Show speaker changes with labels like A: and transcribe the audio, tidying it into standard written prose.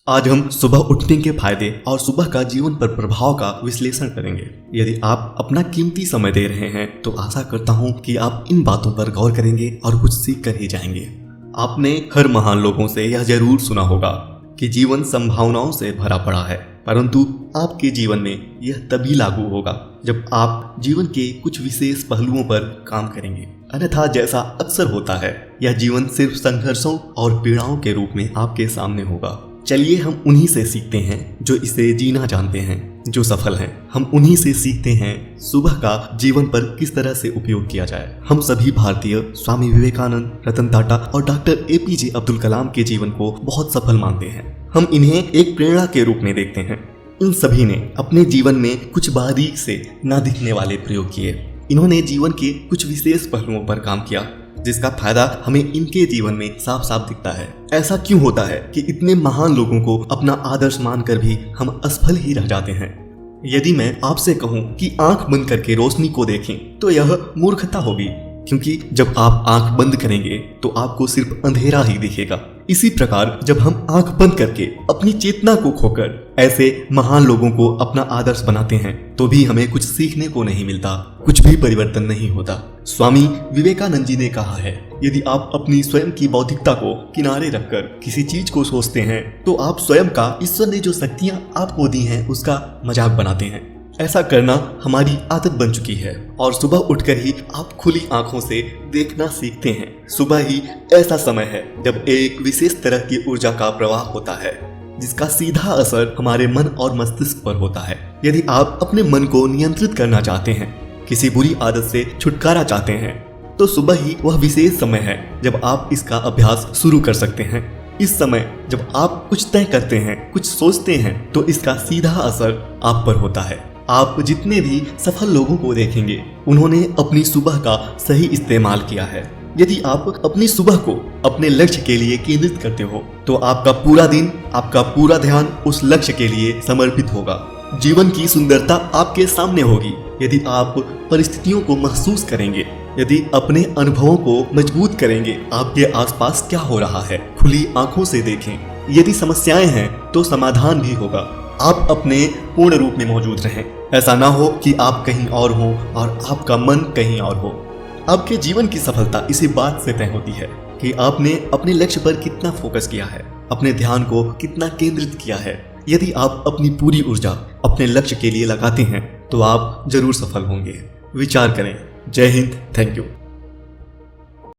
A: आज हम सुबह उठने के फायदे और सुबह का जीवन पर प्रभाव का विश्लेषण करेंगे। यदि आप अपना कीमती समय दे रहे हैं तो आशा करता हूं कि आप इन बातों पर गौर करेंगे और कुछ सीख कर ही जाएंगे। आपने हर महान लोगों से यह जरूर सुना होगा कि जीवन संभावनाओं से भरा पड़ा है, परंतु आपके जीवन में यह तभी लागू होगा जब आप जीवन के कुछ विशेष पहलुओं पर काम करेंगे। अन्यथा जैसा अक्सर होता है, यह जीवन सिर्फ संघर्षों और पीड़ाओं के रूप में आपके सामने होगा। चलिए हम उन्हीं से सीखते हैं जो इसे जीना जानते हैं, जो सफल हैं। हम उन्हीं से सीखते हैं सुबह का जीवन पर किस तरह से उपयोग किया जाए। हम सभी भारतीय स्वामी विवेकानंद, रतन टाटा और डॉक्टर एपीजे अब्दुल कलाम के जीवन को बहुत सफल मानते हैं। हम इन्हें एक प्रेरणा के रूप में देखते हैं। इन सभी ने अपने जीवन में कुछ बारीक से न दिखने वाले प्रयोग किए। इन्होंने जीवन के कुछ विशेष पहलुओं पर काम किया जिसका फायदा हमें इनके जीवन में साफ साफ दिखता है। ऐसा क्यों होता है कि इतने महान लोगों को अपना आदर्श मानकर भी हम असफल ही रह जाते हैं? यदि मैं आपसे कहूं कि आंख बंद करके रोशनी को देखें तो यह मूर्खता होगी, क्योंकि जब आप आंख बंद करेंगे तो आपको सिर्फ अंधेरा ही दिखेगा। इसी प्रकार जब हम आंख बंद करके अपनी चेतना को खोकर ऐसे महान लोगों को अपना आदर्श बनाते हैं तो भी हमें कुछ सीखने को नहीं मिलता, कुछ भी परिवर्तन नहीं होता। स्वामी विवेकानंद जी ने कहा है, यदि आप अपनी स्वयं की बौद्धिकता को किनारे रखकर किसी चीज को सोचते हैं तो आप स्वयं का ईश्वर ने जो शक्तियां आपको दी हैं उसका मजाक बनाते हैं। ऐसा करना हमारी आदत बन चुकी है और सुबह उठकर ही आप खुली आंखों से देखना सीखते हैं। सुबह ही ऐसा समय है जब एक विशेष तरह की ऊर्जा का प्रवाह होता है जिसका सीधा असर हमारे मन और मस्तिष्क पर होता है। यदि आप अपने मन को नियंत्रित करना चाहते हैं, किसी बुरी आदत से छुटकारा चाहते हैं, तो सुबह ही वह विशेष समय है जब आप इसका अभ्यास शुरू कर सकते हैं। इस समय जब आप कुछ तय करते हैं, कुछ सोचते हैं, तो इसका सीधा असर आप पर होता है। आप जितने भी सफल लोगों को देखेंगे उन्होंने अपनी सुबह का सही इस्तेमाल किया है। यदि आप अपनी सुबह को अपने लक्ष्य के लिए केंद्रित करते हो तो आपका पूरा दिन, आपका पूरा ध्यान उस लक्ष्य के लिए समर्पित होगा। जीवन की सुंदरता आपके सामने होगी यदि आप परिस्थितियों को महसूस करेंगे, यदि अपने अनुभवों को मजबूत करेंगे। आपके आसपास क्या हो रहा है खुली आंखों से देखें। यदि समस्याएं हैं तो समाधान भी होगा। आप अपने पूर्ण रूप में मौजूद रहें। ऐसा ना हो कि आप कहीं और हो और आपका मन कहीं और हो। आपके जीवन की सफलता इसी बात से तय होती है कि आपने अपने लक्ष्य पर कितना फोकस किया है, अपने ध्यान को कितना केंद्रित किया है। यदि आप अपनी पूरी ऊर्जा अपने लक्ष्य के लिए लगाते हैं तो आप जरूर सफल होंगे। विचार करें। जय हिंद। Thank you.